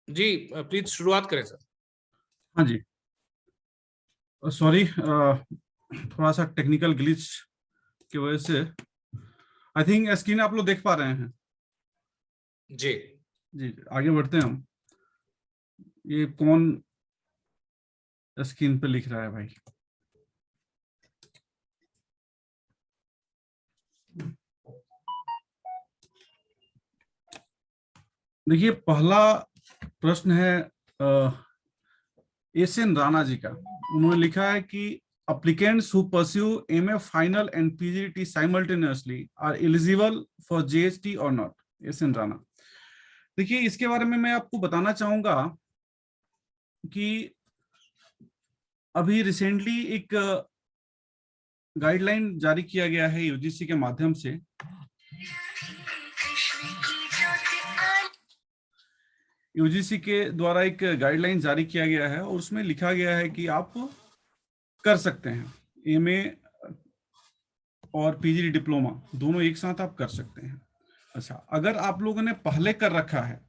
जी please शुरुआत करें sir. हाँ जी, सॉरी, थोड़ा सा टेक्निकल ग्लिच की वजह से। आई थिंक स्क्रीन आप लोग देख पा रहे हैं। जी जी, आगे बढ़ते हैं हम। ये कौन स्क्रीन पे लिख रहा है भाई? देखिए, पहला प्रश्न है एस एन राणा जी का। उन्होंने लिखा है कि applicants who pursue MA final and PGDT simultaneously are eligible for JHT or not? S N Rana. देखिए, इसके बारे में मैं आपको बताना चाहूंगा कि अभी रिसेंटली एक गाइडलाइन जारी किया गया है यूजीसी के माध्यम से। यूजीसी के द्वारा एक गाइडलाइन जारी किया गया है और उसमें लिखा गया है कि आप कर सकते हैं एमए और पीजी डिप्लोमा दोनों एक साथ आप कर सकते हैं। अच्छा, अगर आप लोगों ने पहले कर रखा है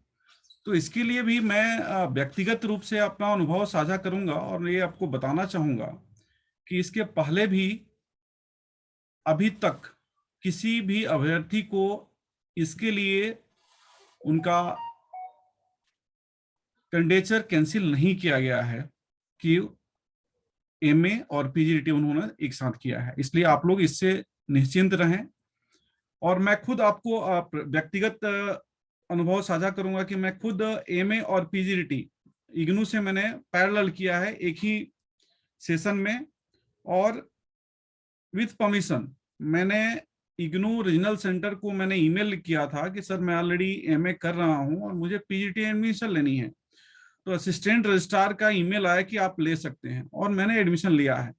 तो इसके लिए भी मैं व्यक्तिगत रूप से अपना अनुभव साझा करूंगा और ये आपको बताना चाहूंगा कि इसके पहले भी अभी तक किसी भी अभ्यर्थी को इसके लिए उनका कैंडिडेचर कैंसिल नहीं किया गया है कि एमए और पीजीडीटी उन्होंने एक साथ किया है। इसलिए आप लोग इससे निश्चिंत रहें। और मैं खुद आपको व्यक्तिगत अनुभव साझा करूंगा कि मैं खुद एमए और पीजीडीटी इग्नू से मैंने पैरेलल किया है एक ही सेशन में, और विथ परमिशन मैंने इग्नू रीजनल सेंटर को मैंने ईमेल किया था कि सर मैं ऑलरेडी एमए कर रहा हूं और मुझे पीजीटी एडमिशन लेनी है। तो असिस्टेंट रजिस्ट्रार का ईमेल आया कि आप ले सकते हैं और मैंने एडमिशन लिया है।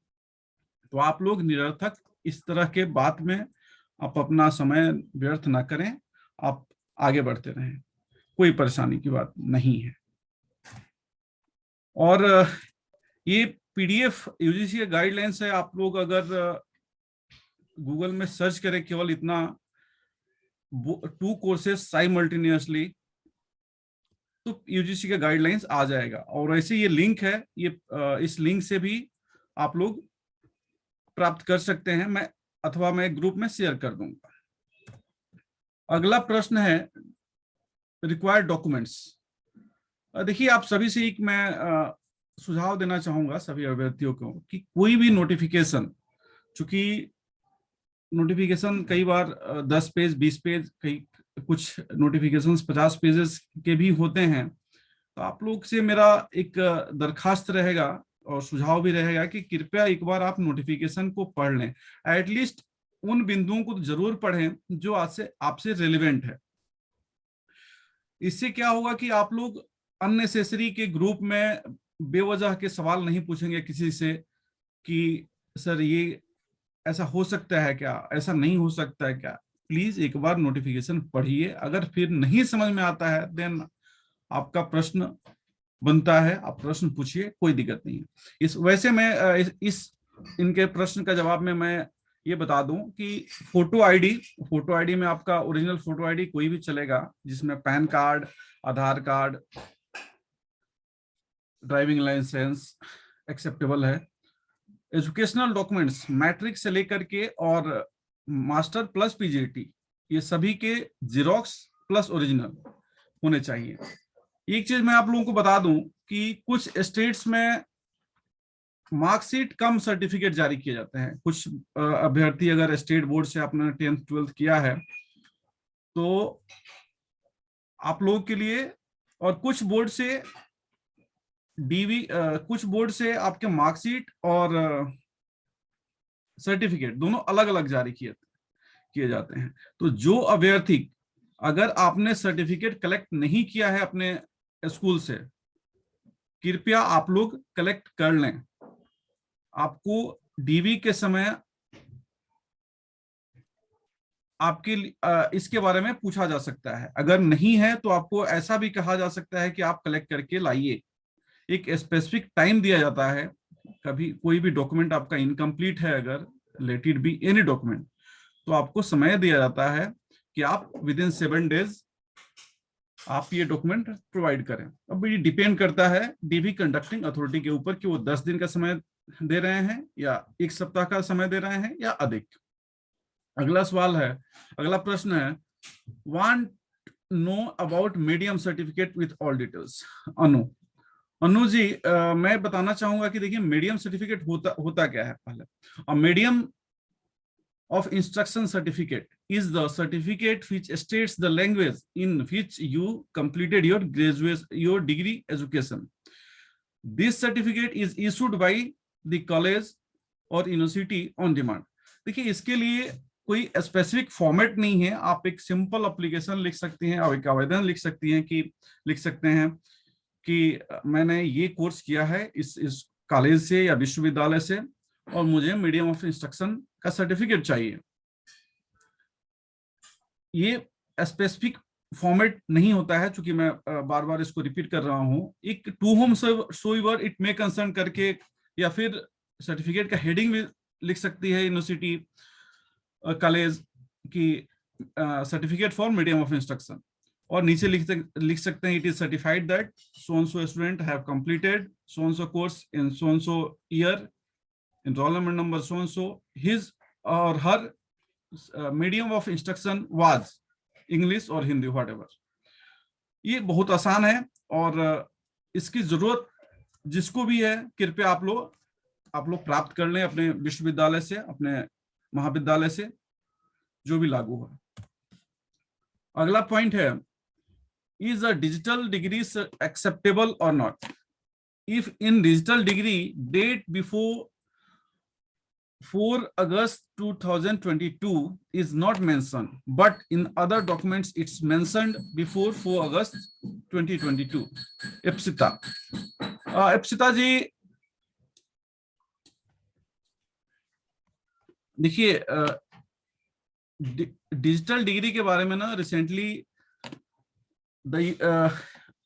तो आप लोग निरर्थक इस तरह के बात में आप अपना समय व्यर्थ ना करें, आप आगे बढ़ते रहें, कोई परेशानी की बात नहीं है। और ये पीडीएफ यूजीसी के गाइडलाइंस है। आप लोग अगर गूगल में सर्च करें केवल इतना 2 कोर्सेस साइमल्टेनियसली, तो यूजीसी के गाइडलाइंस आ जाएगा। और ऐसे ये लिंक है, ये इस लिंक से भी आप लोग प्राप्त कर सकते हैं, मैं अथवा मैं ग्रुप में शेयर कर दूंगा। अगला प्रश्न है रिक्वायर्ड डॉक्यूमेंट्स। देखिए, आप सभी से एक मैं सुझाव देना चाहूंगा सभी अभ्यर्थियों को कि कोई भी नोटिफिकेशन, चूंकि नोटिफिकेशन कई बार 10 पेज 20 पेज, कई कुछ नोटिफिकेशन 50 पेजेस के भी होते हैं, तो आप लोग से मेरा एक दरखास्त रहेगा और सुझाव भी रहेगा कि कृपया एक बार आप नोटिफिकेशन को पढ़ लें। एटलीस्ट उन बिंदुओं को जरूर पढ़ें जो आज से आपसे रिलेवेंट है। इससे क्या होगा कि आप लोग अननेसेसरी के ग्रुप में बेवजह के सवाल नहीं पूछेंगे किसी से कि सर ये ऐसा हो सकता है क्या, ऐसा नहीं हो सकता है क्या। प्लीज एक बार नोटिफिकेशन पढ़िए। अगर फिर नहीं समझ में आता है देन आपका प्रश्न बनता है, आप प्रश्न पूछिए, कोई दिक्कत नहीं है। इस वैसे मैं इस इनके प्रश्न का जवाब में मैं ये बता दूं कि फोटो आईडी में आपका ओरिजिनल फोटो आईडी कोई भी चलेगा, जिसमें पैन कार्ड, आधार कार्ड, ड्राइविंग लाइसेंस एक्सेप्टेबल है। एजुकेशनल डॉक्यूमेंट्स मैट्रिक से लेकर के और मास्टर प्लस पीजीटी, ये सभी के जीरोक्स प्लस ओरिजिनल होने चाहिए। एक चीज मैं आप लोगों को बता दूं कि कुछ स्टेट्स में मार्कशीट कम सर्टिफिकेट जारी किए जाते हैं। कुछ अभ्यर्थी अगर स्टेट बोर्ड से आपने 10th 12th किया है तो आप लोगों के लिए, और कुछ बोर्ड से कुछ बोर्ड से आपके मार्कशीट और सर्टिफिकेट दोनों अलग अलग जारी किए किए जाते हैं। तो जो अभ्यर्थी, अगर आपने सर्टिफिकेट कलेक्ट नहीं किया है अपने स्कूल से, कृपया आप लोग कलेक्ट कर लें। आपको डीवी के समय आपके इसके बारे में पूछा जा सकता है। अगर नहीं है तो आपको ऐसा भी कहा जा सकता है कि आप कलेक्ट करके लाइए। एक स्पेसिफिक टाइम दिया जाता है। कभी कोई भी डॉक्यूमेंट आपका इनकम्प्लीट है, अगर let it be any document, तो आपको समय दिया जाता है कि आप विद इन 7 days आप ये डॉक्यूमेंट प्रोवाइड करें। अब ये डिपेंड करता है डीवी कंडक्टिंग अथॉरिटी के ऊपर कि वो 10 दिन का समय दे रहे हैं या 1 सप्ताह का समय दे रहे हैं या अधिक। अगला सवाल है, अगला प्रश्न है, want know about medium certificate with all details. Anu ji, मैं बताना चाहूंगा कि देखिए मीडियम सर्टिफिकेट होता क्या है। पहले medium of instruction certificate is the certificate which states the language in which you completed your degree education. This certificate is issued by the college or university on demand. देखिए इसके लिए कोई specific format नहीं है। आप एक simple application लिख सकती हैं और एक आवेदन लिख सकते हैं कि मैंने ये कोर्स किया है इस कॉलेज से या विश्वविद्यालय से और मुझे मीडियम ऑफ इंस्ट्रक्शन का सर्टिफिकेट चाहिए। ये स्पेसिफिक फॉर्मेट नहीं होता है, चूंकि मैं बार बार इसको रिपीट कर रहा हूं। एक to whomsoever it may concern करके या फिर सर्टिफिकेट का हेडिंग भी लिख सकती है यूनिवर्सिटी कॉलेज की certificate for medium of instruction, और नीचे लिख सकते हैं it is certified that so and so student have completed so and so course in so and so year, enrollment number so and so, his or her medium of instruction was English or Hindi, whatever. ये बहुत आसान है और इसकी जरूरत जिसको भी है कृपया आप लोग प्राप्त कर लें अपने विश्वविद्यालय से, अपने महाविद्यालय से, जो भी लागू हो। अगला पॉइंट है, is a digital degree acceptable or not? If in digital degree date before 4 August 2022 is not mentioned, but in other documents it's mentioned before 4 August 2022. Ipsita जी, देखिए डिजिटल डिग्री के बारे में ना रिसेंटली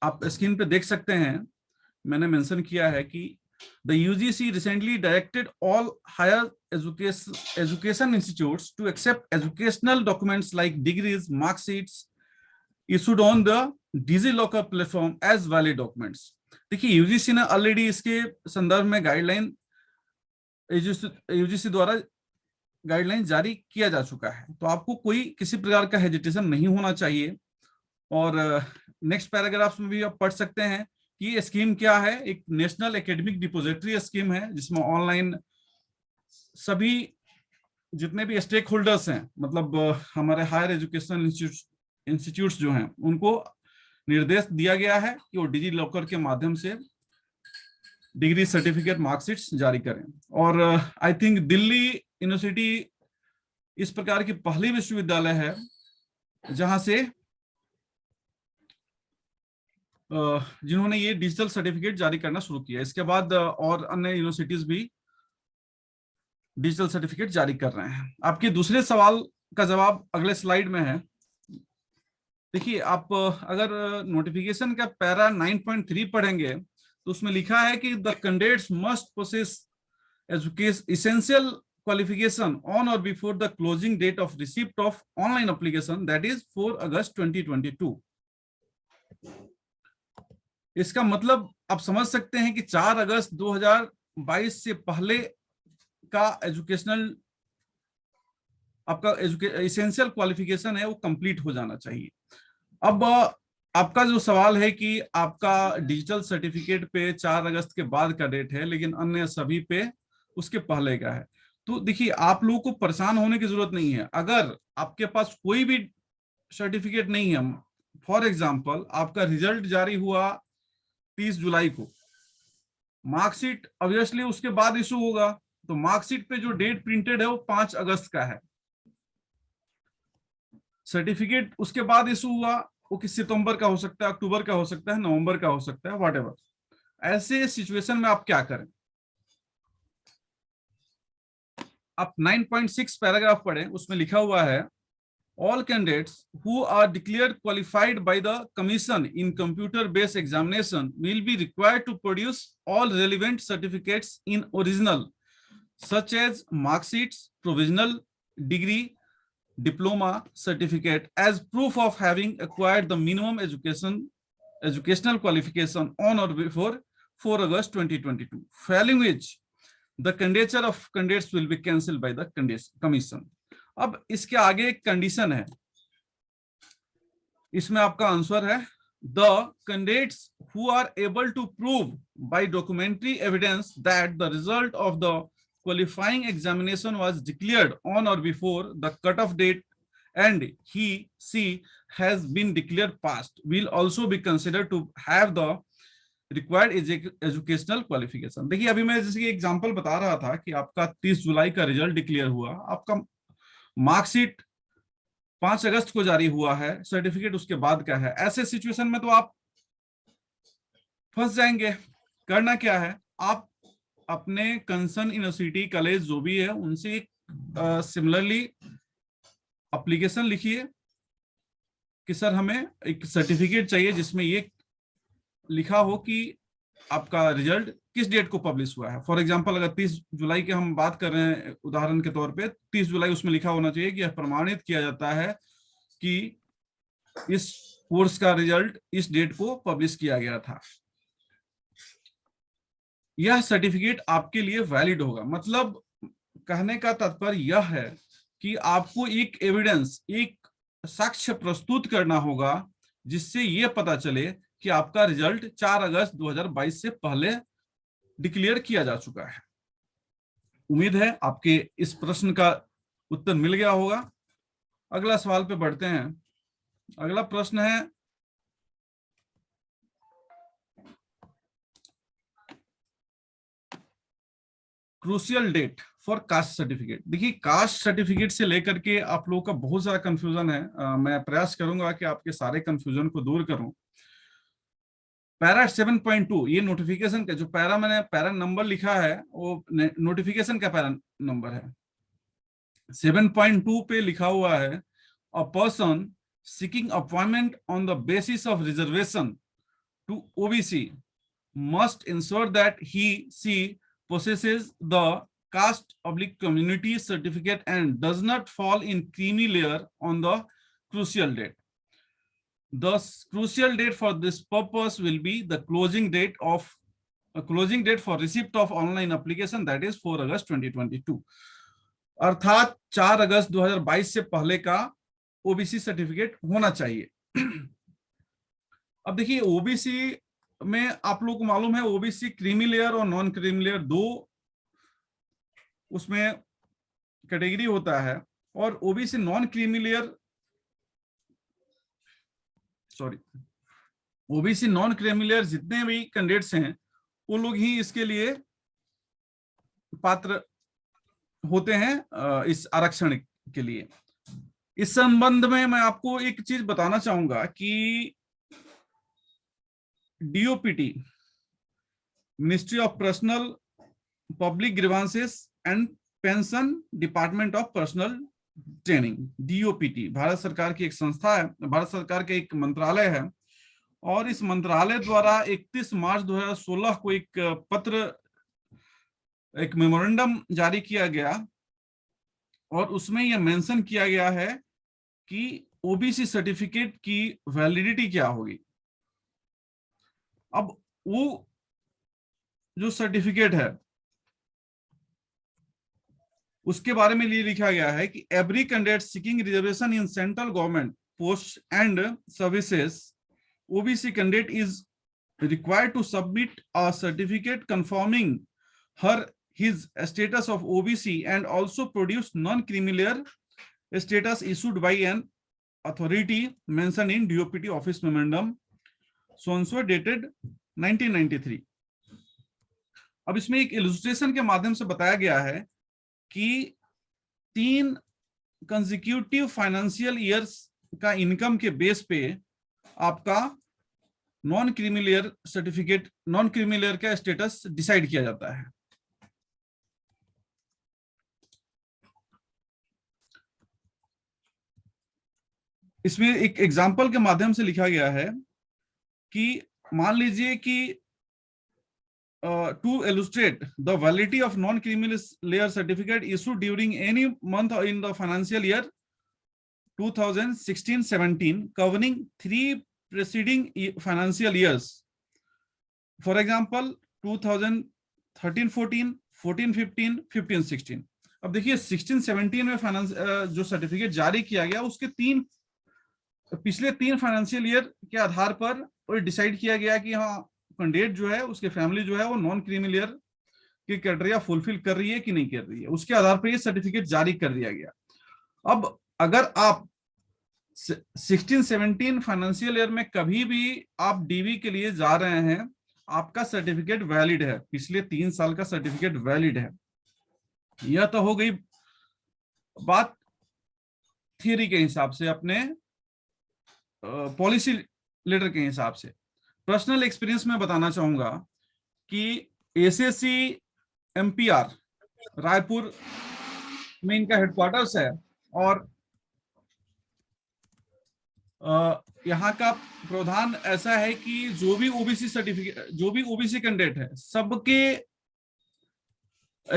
आप स्क्रीन पे देख सकते हैं, मैंने मेंशन किया है कि the UGC recently directed all higher education institutes to accept educational documents like degrees, mark sheets issued on the DigiLocker platform as valid documents. देखिए UGC ने ऑलरेडी इसके संदर्भ में गाइडलाइन UGC द्वारा गाइडलाइन जारी किया जा चुका है, तो आपको कोई किसी प्रकार का हेजिटेशन नहीं होना चाहिए। और नेक्स्ट पैराग्राफ में भी आप पढ़ सकते हैं कि स्कीम क्या है। एक नेशनल एकेडमिक डिपोजिटरी स्कीम है जिसमें ऑनलाइन सभी जितने भी स्टेक होल्डर्स हैं, मतलब हमारे हायर एजुकेशन इंस्टीट्यूट्स जो हैं, उनको निर्देश दिया गया है कि वो डिजी लॉकर के माध्यम से डिग्री सर्टिफिकेट मार्कशीट्स जारी करें। और आई थिंक दिल्ली यूनिवर्सिटी इस प्रकार की पहली विश्वविद्यालय है जहां से जिन्होंने ये डिजिटल सर्टिफिकेट जारी करना शुरू किया। इसके बाद और अन्य यूनिवर्सिटीज भी डिजिटल सर्टिफिकेट जारी कर रहे हैं। आपके दूसरे सवाल का जवाब अगले स्लाइड में है। देखिए आप अगर नोटिफिकेशन का पैरा 9.3 पढ़ेंगे तो उसमें लिखा है कि the candidates must possess essential qualification on or before the closing date of receipt of online application, that is 4 August 2022। इसका मतलब आप समझ सकते हैं कि 4 अगस्त 2022 से पहले का एजुकेशनल आपका एसेंशियल क्वालिफिकेशन है वो कंप्लीट हो जाना चाहिए। अब आपका जो सवाल है कि आपका डिजिटल सर्टिफिकेट पे 4 अगस्त के बाद का डेट है लेकिन अन्य सभी पे उसके पहले का है, तो देखिए आप लोगों को परेशान होने की जरूरत नहीं है। अगर आपके पास कोई भी सर्टिफिकेट नहीं है, फॉर एग्जाम्पल आपका रिजल्ट जारी हुआ 30 जुलाई को, मार्कशीट ऑब्वियसली उसके बाद इशू होगा, तो मार्कशीट पे जो डेट प्रिंटेड है वो 5 अगस्त का है। सर्टिफिकेट उसके बाद इशू हुआ, वो किस सितंबर का हो सकता है, अक्टूबर का हो सकता है, नवंबर का हो सकता है, व्हाटएवर। ऐसे सिचुएशन में आप क्या करें? आप 9.6 पैराग्राफ पढ़ें, उसमें लिखा हुआ है all candidates who are declared qualified by the commission in computer based examination will be required to produce all relevant certificates in original such as mark sheets, provisional degree, diploma certificate as proof of having acquired the minimum educational qualification on or before 4 August 2022, failing which the candidature of candidates will be cancelled by the commission. अब इसके आगे एक condition है, इसमें आपका answer है the candidates who are able to prove by documentary evidence that the result of the qualifying examination was declared on or before the cutoff date and she has been declared passed will also be considered to have the required educational qualification. देखिए अभी मैं जैसे example बता रहा था कि आपका 30 जुलाई का रिजल्ट डिक्लेयर हुआ, आपका मार्कशीट 5 अगस्त को जारी हुआ है, सर्टिफिकेट उसके बाद का है। ऐसे सिचुएशन में तो आप फंस जाएंगे। करना क्या है, आप अपने कंसर्न यूनिवर्सिटी कॉलेज जो भी है उनसे सिमिलरली एप्लीकेशन लिखिए कि सर हमें एक सर्टिफिकेट चाहिए जिसमें ये लिखा हो कि आपका रिजल्ट किस डेट को पब्लिश हुआ है। फॉर एग्जांपल अगर 30 जुलाई की हम बात कर रहे हैं उदाहरण के तौर पे, 30 जुलाई उसमें लिखा होना चाहिए कि यह प्रमाणित किया जाता है कि इस कोर्स का रिजल्ट इस डेट को पब्लिश किया गया था। यह सर्टिफिकेट आपके लिए वैलिड होगा। मतलब कहने का तात्पर्य यह है कि आपको एक एविडेंस, एक साक्ष्य प्रस्तुत करना होगा जिससे यह पता चले कि आपका रिजल्ट 4 अगस्त 2022 से पहले डिक्लेयर किया जा चुका है। उम्मीद है आपके इस प्रश्न का उत्तर मिल गया होगा। अगला सवाल पे बढ़ते हैं। अगला प्रश्न है crucial date for caste certificate. देखिए कास्ट सर्टिफिकेट से लेकर के आप लोगों का बहुत सारा कंफ्यूजन है। मैं प्रयास करूंगा कि आपके सारे कंफ्यूजन को दूर करूं। पैरा 7.2 ये नोटिफिकेशन का जो मैंने पैरा नंबर लिखा है वो नोटिफिकेशन का पैरा नंबर है। 7.2 पे लिखा हुआ है a person seeking appointment on the basis of reservation to OBC must ensure that he/she possesses the caste/community certificate and does not fall in creamy layer on the crucial date. The crucial date for this purpose will be the closing date for receipt of online application, that is 4 August 2022. अर्थात 4 August 2022 से पहले का OBC certificate होना चाहिए। अब देखिए OBC में आप लोगों को मालूम है ओबीसी क्रीमी लेयर और नॉन क्रीमी लेयर दो उसमें कैटेगरी होता है। और OBC non creamy layer OBC non creamy layer जितने भी कैंडिडेट्स हैं वो लोग ही इसके लिए पात्र होते हैं इस आरक्षण के लिए। इस संबंध में मैं आपको एक चीज बताना चाहूंगा कि DOPT ministry of personnel public grievances and pension department of personal training, DOPT Bharat सरकार की एक संस्था है, भारत सरकार का एक मंत्रालय है। और इस मंत्रालय द्वारा 31 मार्च 2016 को एक पत्र, एक मेमोरेंडम जारी किया गया और उसमें यह मेंशन किया गया है कि ओबीसी सर्टिफिकेट की वैलिडिटी क्या होगी। अब वो जो सर्टिफिकेट है उसके बारे में ये लिखा गया है कि every candidate seeking reservation in central government post and services OBC candidate is required to submit a certificate confirming his status of OBC and also produce non-creamy layer status issued by an authority mentioned in DOPT office memorandum so dated 1993. अब इसमें एक illustration के माध्यम से बताया गया है कि 3 कंसेक्यूटिव फाइनेंशियल ईयर्स का इनकम के बेस पे आपका non creamy layer certificate, non creamy layer का स्टेटस डिसाइड किया जाता है। इसमें एक एग्जांपल के माध्यम से लिखा गया है कि मान लीजिए कि to illustrate the validity of non-creamy layer certificate issued during any month in the financial year 2016-17 covering 3 preceding financial years. For example 2013-14, 14-15, 15-16. अब देखिए 16-17 में फाइनेंस जो सर्टिफिकेट जारी किया गया उसके पिछले 3 फाइनेंशियल ईयर के आधार पर डिसाइड किया गया कि हाँ कैंडिडेट जो है उसके फैमिली जो है वो नॉन क्रीमिलियर की क्राइटेरिया फुलफिल कर रही है कि नहीं कर रही है, उसके आधार पर ये सर्टिफिकेट जारी कर दिया गया। अब अगर आप 16-17 फाइनेंशियल ईयर में कभी भी आप डीवी के लिए जा रहे हैं, आपका सर्टिफिकेट वैलिड है, पिछले 3 साल का सर्टिफिकेट वैलिड है। यह तो हो गई बात थियरी के हिसाब से, अपने पॉलिसी लेटर के हिसाब से। पर्सनल एक्सपीरियंस में बताना चाहूंगा कि एसएससी एमपीआर रायपुर में इनका हेडक्वार्टर्स है और यहाँ का प्रावधान ऐसा है कि जो भी ओबीसी सर्टिफिकेट, जो भी ओबीसी कैंडिडेट है, सबके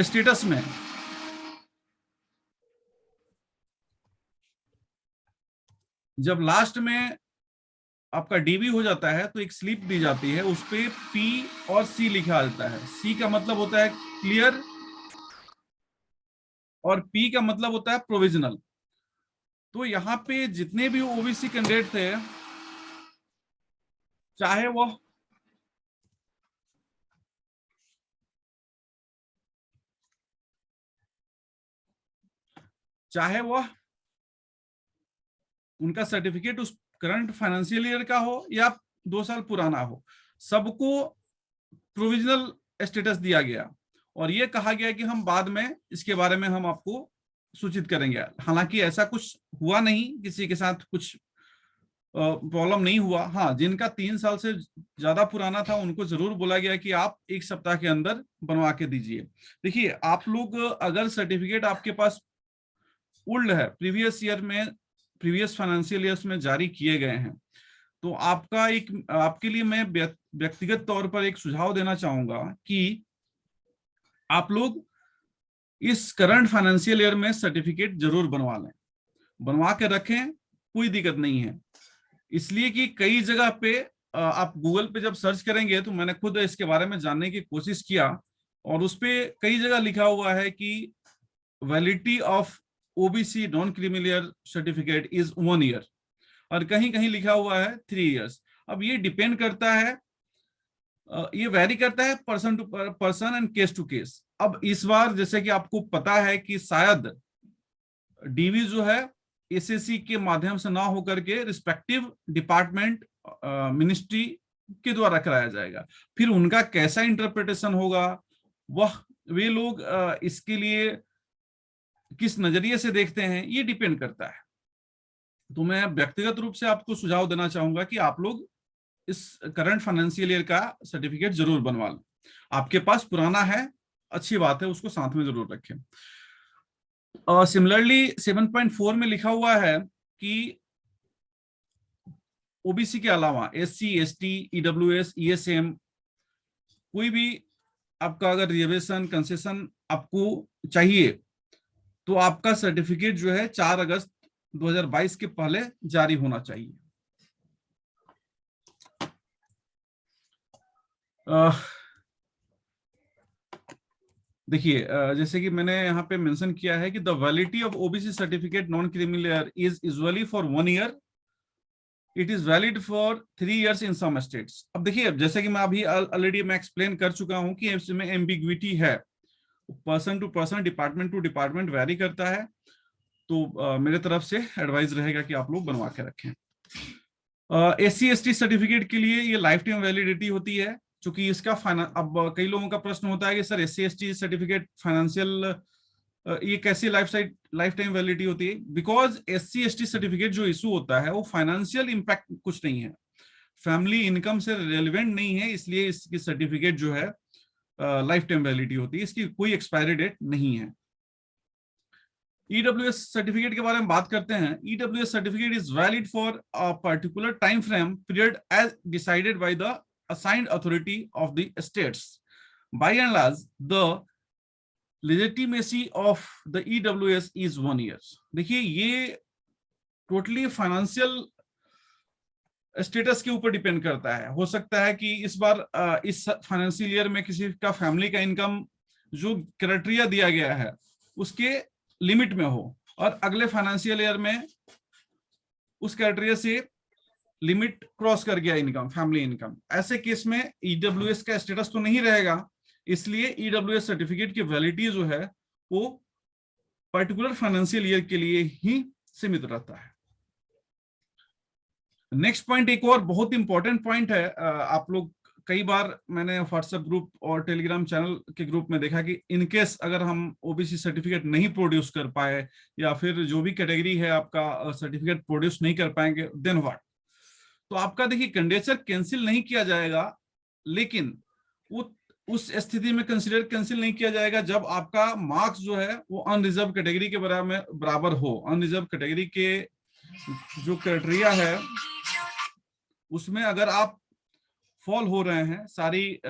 स्टेटस में जब लास्ट में आपका डीबी हो जाता है तो एक स्लिप दी जाती है, उस पे पी और सी लिखा जाता है। सी का मतलब होता है क्लियर और पी का मतलब होता है प्रोविजनल। तो यहाँ पे जितने भी ओबीसी कैंडिडेट थे, चाहे वह उनका सर्टिफिकेट उस करंट फाइनेंशियल ईयर का हो या 2 साल पुराना हो, सबको प्रोविजनल स्टेटस दिया गया और ये कहा गया कि हम बाद में इसके बारे में हम आपको सूचित करेंगे। हालांकि ऐसा कुछ हुआ नहीं, किसी के साथ कुछ प्रॉब्लम नहीं हुआ। हाँ, जिनका 3 साल से ज्यादा पुराना था उनको जरूर बोला गया कि आप 1 सप्ताह के अंदर बनवा के दीजिए। देखिए, आप लोग अगर सर्टिफिकेट आपके पास ओल्ड है, प्रीवियस ईयर में, प्रीवियस फाइनेंशियल ईयर्स में जारी किए गए हैं, तो आपके लिए मैं व्यक्तिगत तौर पर एक सुझाव देना चाहूंगा कि आप लोग इस करंट फाइनेंशियल ईयर में सर्टिफिकेट जरूर बनवा लें, बनवा के रखें, कोई दिक्कत नहीं है। इसलिए कि कई जगह पे आप गूगल पे जब सर्च करेंगे, तो मैंने खुद इसके बारे में जानने की कोशिश किया और उस पे कई जगह लिखा हुआ है कि validity of OBC non creamy layer certificate is 1 year और कहीं कहीं लिखा हुआ है 3 इयर्स। अब ये डिपेंड करता है, ये वेरी करता है person to person and case to case. अब इस बार जैसे कि आपको पता है कि शायद डीवी जो है एसएससी के माध्यम से ना होकर के रिस्पेक्टिव डिपार्टमेंट मिनिस्ट्री के द्वारा कराया जाएगा। फिर उनका कैसा इंटरप्रिटेशन होगा, वे लोग इसके लिए किस नजरिए से देखते हैं, ये डिपेंड करता है। तो मैं व्यक्तिगत रूप से आपको सुझाव देना चाहूंगा कि आप लोग इस करंट फाइनेंशियल ईयर का सर्टिफिकेट जरूर बनवा लें। आपके पास पुराना है, अच्छी बात है, उसको साथ में जरूर रखें। सिमिलरली 7.4 में लिखा हुआ है कि ओबीसी के अलावा एससी, एसटी, ईडब्ल्यूएस, ईएसएम, कोई भी आपका अगर रिजर्वेशन, कंसेशन आपको चाहिए तो आपका सर्टिफिकेट जो है 4 अगस्त 2022 के पहले जारी होना चाहिए। देखिए, जैसे कि मैंने यहाँ पे मेंशन किया है कि the validity of OBC certificate non creamy layer is usually for 1 year, it is valid for 3 years in some states. अब देखिए, जैसे कि मैं अभी ऑलरेडी मैं एक्सप्लेन कर चुका हूं कि इसमें एम्बिग्विटी है, person to person, department to department vary करता है। तो मेरे तरफ से एडवाइस रहेगा कि आप लोग बनवा के रखें। एससी एसटी सर्टिफिकेट के लिए ये लाइफ टाइम वैलिडिटी होती है, क्योंकि इसका अब कई लोगों का प्रश्न होता है कि sir SC ST certificate financial ये कैसी लाइफ टाइम वैलिडिटी होती है? बिकॉज एससी एसटी सर्टिफिकेट जो इशू होता है वो फाइनेंशियल इंपैक्ट कुछ नहीं है, फैमिली इनकम से रेलिवेंट नहीं है, इसलिए इसकी सर्टिफिकेट जो है लाइफ टाइम वैलिडिटी होती है, इसकी कोई एक्सपायरी डेट नहीं है। ईडब्ल्यूएस सर्टिफिकेट के बारे में बात करते हैं। EWS certificate is valid for a particular time frame period as decided by the assigned authority of the states. By and large, the legitimacy of the EWS is 1 year. देखिए, ये totally financial status के ऊपर depend करता है। हो सकता है कि इस बार इस फाइनेंशियल ईयर में किसी का फैमिली का इनकम जो क्राइटेरिया दिया गया है उसके लिमिट में हो, और अगले फाइनेंशियल ईयर में उस क्राइटेरिया से लिमिट क्रॉस कर गया इनकम, फैमिली इनकम। ऐसे केस में ईडब्ल्यूएस का स्टेटस तो नहीं रहेगा, इसलिए ईडब्ल्यूएस सर्टिफिकेट की वैलिडिटी जो है वो पर्टिकुलर फाइनेंशियल ईयर के लिए ही सीमित रहता है। नेक्स्ट पॉइंट एक और बहुत इंपॉर्टेंट पॉइंट है। आप लोग कई बार मैंने व्हाट्सएप ग्रुप और टेलीग्राम चैनल के ग्रुप में देखा कि इनकेस अगर हम ओबीसी सर्टिफिकेट नहीं प्रोड्यूस कर पाए या फिर जो भी कैटेगरी है आपका सर्टिफिकेट प्रोड्यूस नहीं कर पाएंगे, देन व्हाट। तो आपका देखिए कैंडिडेचर कैंसिल नहीं किया जाएगा, लेकिन उस स्थिति में कंसीडर कैंसिल नहीं किया जाएगा जब आपका मार्क्स जो है वो अनरिजर्व कैटेगरी के बराबर हो। अनरिजर्व कैटेगरी के जो क्राइटेरिया है उसमें अगर आप फॉल हो रहे हैं, सारी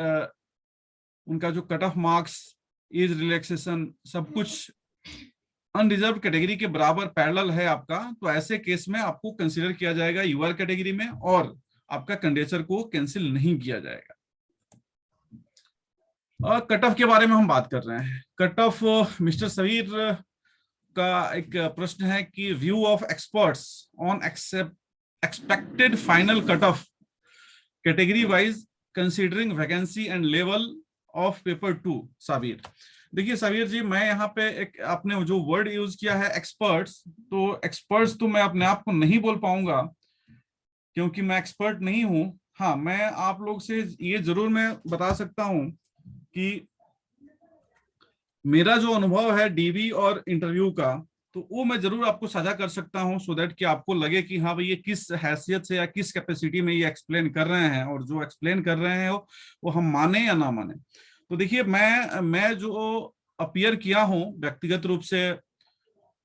उनका जो cut off marks, age relaxation, सब कुछ अनरिजर्व कैटेगरी के बराबर पैरेलल है आपका, तो ऐसे केस में आपको कंसीडर किया जाएगा यूआर कैटेगरी में और आपका कैंडिडेचर को कैंसिल नहीं किया जाएगा। कट ऑफ के बारे में हम बात कर रहे हैं। कट ऑफ मिस्टर सबीर का एक प्रश्न है कि view of experts on expected final cut off category wise considering vacancy and level of paper 2। Sabir, देखिए साबिर जी, मैं यहाँ पे एक आपने जो वर्ड यूज किया है एक्सपर्ट्स, तो एक्सपर्ट्स तो मैं अपने आप को नहीं बोल पाऊंगा क्योंकि मैं एक्सपर्ट नहीं हूं। हाँ, मैं आप लोग से ये जरूर मैं बता सकता हूं कि मेरा जो अनुभव है डीवी और इंटरव्यू का, तो वो मैं जरूर आपको साझा कर सकता हूं, सो दैट कि आपको लगे कि हाँ भाई ये किस हैसियत से या किस कैपेसिटी में ये एक्सप्लेन कर रहे हैं, और जो एक्सप्लेन कर रहे हैं वो हम माने या ना माने। तो देखिए, मैं जो अपीयर किया हूं व्यक्तिगत रूप से,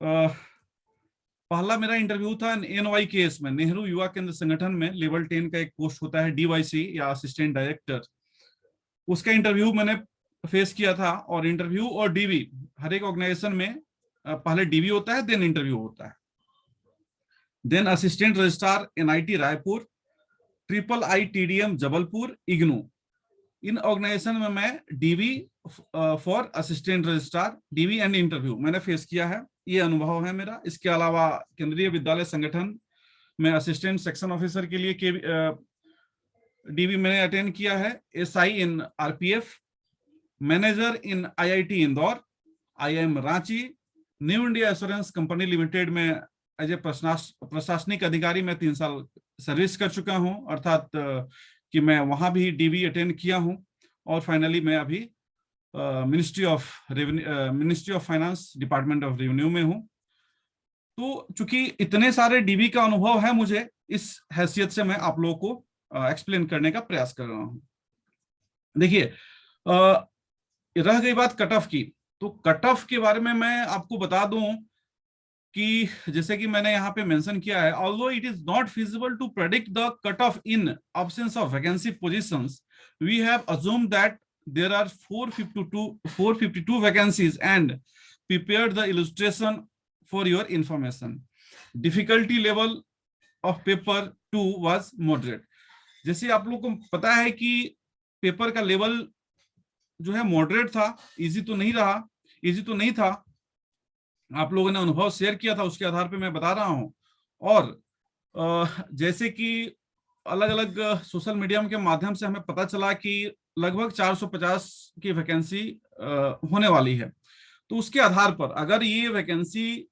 पहला मेरा इंटरव्यू था NYKS में, नेहरू युवा केंद्र संगठन में। लेवल 10 का एक पोस्ट होता है DYC या असिस्टेंट डायरेक्टर, उसका इंटरव्यू मैंने फेस किया था। और इंटरव्यू और डीवी हर एक ऑर्गेनाइजेशन में पहले डीवी होता है, देन इंटरव्यू होता है, then assistant registrar NIT Raipur, III TDM Jabalpur, IGNOU. इन ऑर्गेनाइजेशन में मैं DV for assistant registrar, DV and interview मैंने फेस किया है, ये अनुभव है मेरा। इसके अलावा केंद्रीय विद्यालय संगठन में असिस्टेंट सेक्शन ऑफिसर के लिए डीवी मैंने अटेंड किया है। SI इन RPF, मैनेजर इन IIT Indore, IIM Ranchi, new India assurance company limited में एज ए प्रशासनिक अधिकारी मैं 3 साल सर्विस कर चुका हूं, अर्थात कि मैं वहां भी डीवी अटेंड किया हूं। और फाइनली मैं अभी ministry of finance, department of revenue में हूं। तो चूंकि इतने सारे डीवी का अनुभव है मुझे, इस हैसियत से मैं आप लोगों को एक्सप्लेन करने का प्रयास कर रहा हूं। देखिए, रह गई बात कट ऑफ की, तो कट ऑफ के बारे में मैं आपको बता दूं कि जैसे कि मैंने यहाँ पे मेंशन किया है, although it is not feasible to predict the cut off in absence of vacancy positions, we have assumed that there are 452 vacancies and prepared the illustration for your information. Difficulty level of paper 2 was moderate. जैसे आप लोग को पता है कि paper का level जो है मॉडरेट था, इजी तो नहीं था। आप लोगों ने अनुभव शेयर किया था, उसके आधार पे मैं बता रहा हूं। और जैसे कि अलग अलग सोशल मीडिया के माध्यम से हमें पता चला कि लगभग 450 की वैकेंसी होने वाली है। तो उसके आधार पर अगर ये वैकेंसी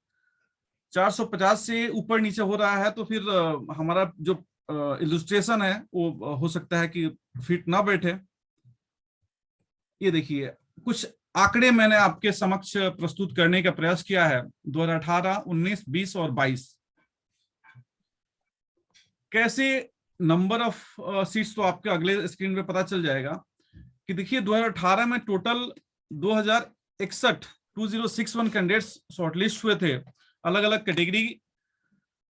450 से ऊपर नीचे हो रहा है, तो फिर हमारा जो इलस्ट्रेशन है वो हो सकता है कि फिट ना बैठे। ये देखिए, कुछ आंकड़े मैंने आपके समक्ष प्रस्तुत करने का प्रयास किया है। 2018, 19, 20 और 22 कैसे नंबर ऑफ सीट्स, तो आपके अगले स्क्रीन पे पता चल जाएगा कि देखिए 2018 में टोटल 2061 कैंडिडेट्स शॉर्टलिस्ट हुए थे। अलग अलग कैटेगरी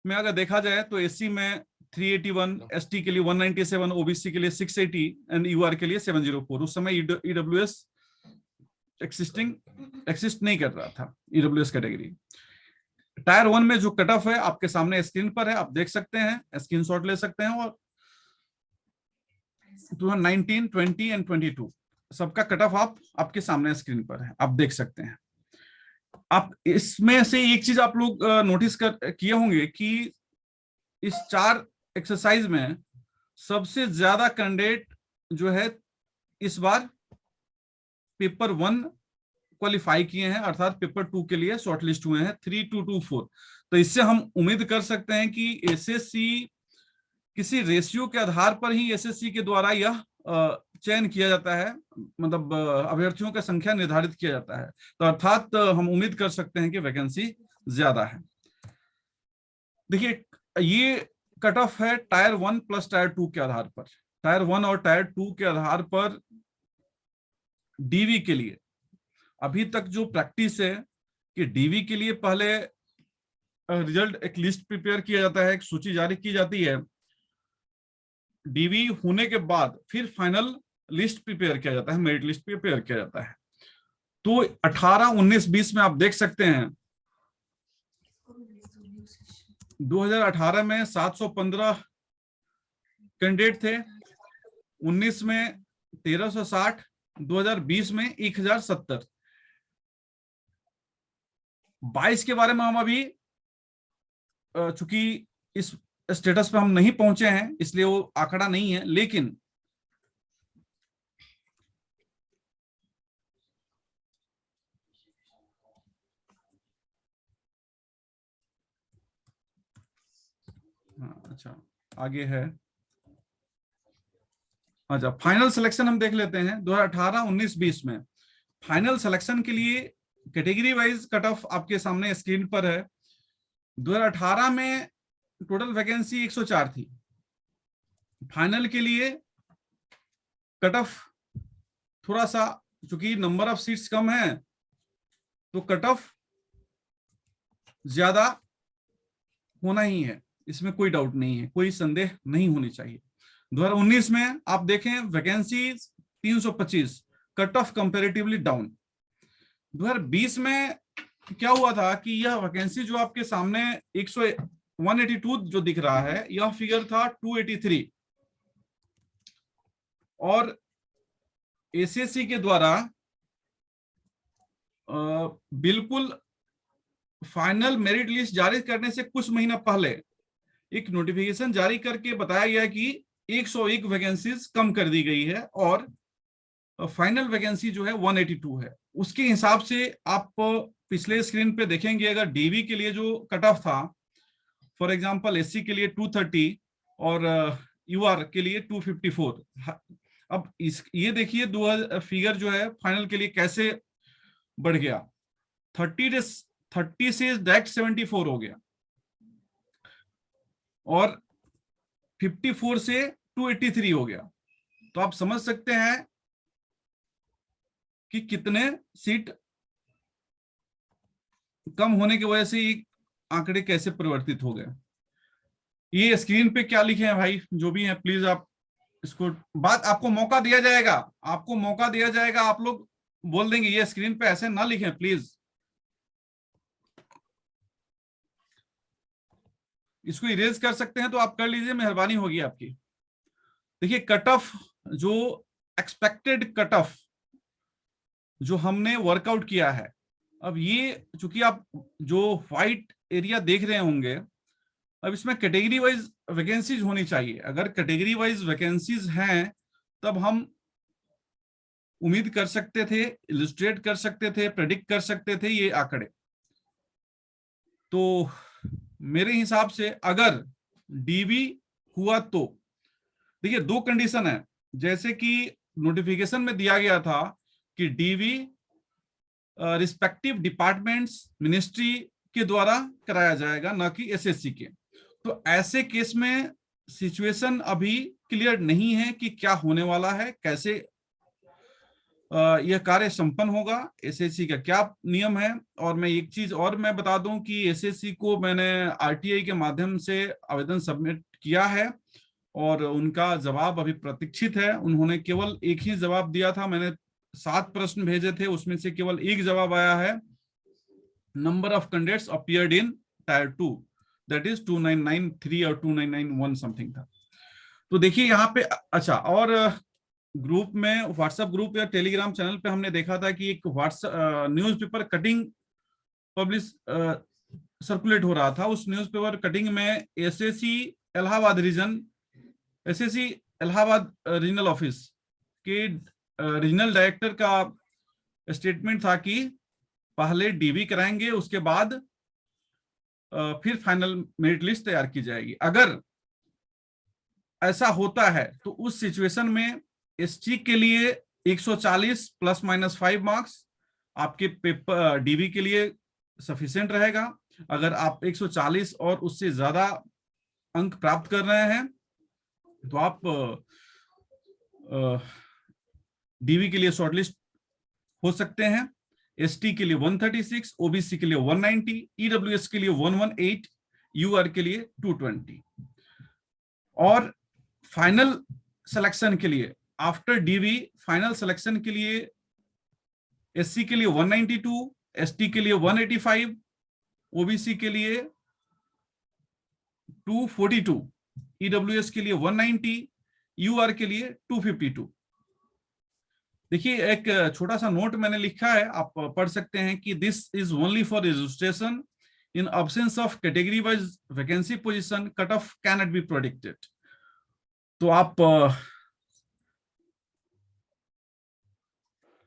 में अगर देखा जाए तो एससी में 381, एसटी के लिए 197, ओबीसी के लिए 680 एंड यूआर के लिए 704। उस समय ईडब्ल्यूएस एक्सिस्ट नहीं कर रहा था, ईडब्ल्यूएस कैटेगरी। टायर 1 में जो कट ऑफ है आपके सामने स्क्रीन पर है, आप देख सकते हैं, स्क्रीनशॉट ले सकते हैं। और 2019, 20 एंड 22 सबका कट ऑफ आपके सामने स्क्रीन पर है, आप देख सकते हैं। आप इसमें से एक चीज आप लोग नोटिस कर किए होंगे कि इस 4 एक्सरसाइज में सबसे ज्यादा कैंडिडेट जो है इस बार पेपर 1 क्वालिफाई किए हैं, अर्थात पेपर 2 के लिए शॉर्टलिस्ट हुए हैं, 3224। तो इससे हम उम्मीद कर सकते हैं कि एसएससी किसी रेशियो के आधार पर ही एसएससी के द्वारा यह चयन किया जाता है, मतलब अभ्यर्थियों का संख्या निर्धारित किया जाता है। तो अर्थात हम उम्मीद कर सकते हैं कि वैकेंसी ज्यादा है। देखिए, ये कट ऑफ है टायर 1 प्लस टायर 2 के आधार पर। टायर 1 और टायर 2 के आधार पर डीवी के लिए अभी तक जो प्रैक्टिस है कि डीवी के लिए पहले रिजल्ट, एक लिस्ट प्रिपेयर किया जाता है, एक सूची जारी की जाती है, डीवी होने के बाद फिर फाइनल लिस्ट प्रिपेयर किया जाता है, मेरिट लिस्ट प्रिपेयर किया जाता है। तो 18, 19, 20 में आप देख सकते हैं 2018 में 715 कैंडिडेट थे, 19 में 1360, 2020 में 1070। 22 के बारे में हम अभी चूंकि इस स्टेटस पे हम नहीं पहुंचे हैं इसलिए वो आंकड़ा नहीं है, लेकिन अच्छा आगे है। अच्छा, फाइनल सिलेक्शन हम देख लेते हैं। 2018, 19, 20 में फाइनल सिलेक्शन के लिए कैटेगरी वाइज कट ऑफ आपके सामने स्क्रीन पर है। 2018 में टोटल वैकेंसी 104 थी। फाइनल के लिए कट ऑफ थोड़ा सा, चूंकि नंबर ऑफ सीट्स कम है तो कट ऑफ ज्यादा होना ही है, इसमें कोई डाउट नहीं है, कोई संदेह नहीं होनी चाहिए। 2019 में आप देखें vacancy 325, cut off comparatively down. 2020 में क्या हुआ था कि यह वैकेंसी जो आपके सामने 182 जो दिख रहा है, यह फिगर था 283, और एसएससी के द्वारा बिल्कुल फाइनल मेरिट लिस्ट जारी करने से कुछ महीना पहले एक नोटिफिकेशन जारी करके बताया गया कि 101 वैकेंसीज कम कर दी गई है और फाइनल वैकेंसी जो है 182 है। उसके हिसाब से आप पिछले स्क्रीन पे देखेंगे, अगर डीवी के लिए जो कट ऑफ था, फॉर एग्जांपल एससी के लिए 230 और यूआर के लिए 254। अब ये देखिए दो फिगर जो है फाइनल के लिए कैसे बढ़ गया, 30 से डायरेक्ट 74 हो गया और 54 से 283 हो गया। तो आप समझ सकते हैं कि कितने सीट कम होने की वजह से ये आंकड़े कैसे परिवर्तित हो गए। ये स्क्रीन पे क्या लिखे हैं भाई, जो भी है प्लीज आप इसको, बात आपको मौका दिया जाएगा, आपको मौका दिया जाएगा, आप लोग बोल देंगे ये स्क्रीन पे ऐसे ना लिखें प्लीज, इसको इरेज कर सकते हैं तो आप कर लीजिए, मेहरबानी होगी आपकी। देखिए कट ऑफ, जो एक्सपेक्टेड कट ऑफ जो हमने वर्कआउट किया है, अब ये चूंकि आप जो व्हाइट एरिया देख रहे होंगे, अब इसमें कैटेगरी वाइज वैकेंसीज होनी चाहिए। अगर कैटेगरी वाइज वैकेंसीज हैं तब हम उम्मीद कर सकते थे, इलस्ट्रेट कर सकते थे, प्रेडिक्ट कर सकते थे ये आंकड़े। तो मेरे हिसाब से अगर डीवी हुआ तो देखिए 2 कंडीशन है, जैसे कि नोटिफिकेशन में दिया गया था कि डीवी रिस्पेक्टिव डिपार्टमेंट्स, मिनिस्ट्री के द्वारा कराया जाएगा, ना कि एसएससी के। तो ऐसे केस में सिचुएशन अभी क्लियर नहीं है कि क्या होने वाला है, कैसे यह कार्य संपन्न होगा, एसएससी का क्या नियम है। और मैं एक चीज और मैं बता दूं कि एसएससी को मैंने आरटीआई के माध्यम से आवेदन सबमिट किया है और उनका जवाब अभी प्रतीक्षित है। उन्होंने केवल एक ही जवाब दिया था, मैंने 7 प्रश्न भेजे थे, उसमें से केवल एक जवाब आया है, number of candidates appeared in tyre 2, that is 2993 और 2991 समथिंग था। तो देखिए यहाँ पे अच्छा, और ग्रुप में, व्हाट्सएप ग्रुप या टेलीग्राम चैनल पे हमने देखा था कि एक WhatsApp newspaper cutting publish circulate हो रहा था। उस न्यूज़पेपर कटिंग में एसएससी इलाहाबाद रीजनल ऑफिस के रीजनल डायरेक्टर का स्टेटमेंट था कि पहले डीबी कराएंगे, उसके बाद फिर फाइनल मेरिट लिस्ट तैयार की जाएगी। अगर ऐसा होता है तो उस सिचुएशन में एसटी के लिए 140 प्लस माइनस 5 मार्क्स आपके पेपर डीबी के लिए सफिशिएंट रहेगा। अगर आप 140 और उससे ज्यादा अंक प्राप्त कर रहे हैं तो आप डीबी के लिए शॉर्टलिस्ट हो सकते हैं। एसटी के लिए 136, ओबीसी के लिए 190, ईडब्ल्यूएस के लिए 118, यूआर के लिए 220। और फाइनल सिलेक्शन के लिए आफ्टर डीबी फाइनल सिलेक्शन के लिए एससी के लिए 192, एसटी के लिए 185, ओबीसी के लिए 242, ईडब्ल्यूएस के लिए 190, यूआर के लिए 252। देखिए एक छोटा सा नोट मैंने लिखा है, आप पढ़ सकते हैं कि this is only for registration in absence of category wise vacancy position, cut off can not be predicted. तो आप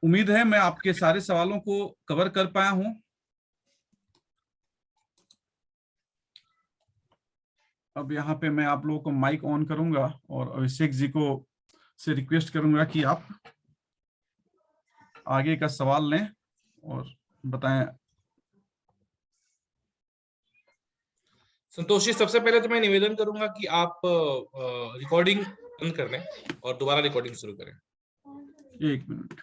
उम्मीद है मैं आपके सारे सवालों को कवर कर पाया हूं। अब यहाँ पे मैं आप लोगों को माइक ऑन करूंगा और अभिषेक जी को से रिक्वेस्ट करूंगा कि आप आगे का सवाल लें और बताएं। संतोष जी, सबसे पहले तो मैं निवेदन करूंगा कि आप रिकॉर्डिंग बंद कर लें और दोबारा रिकॉर्डिंग शुरू करें। 1 मिनट।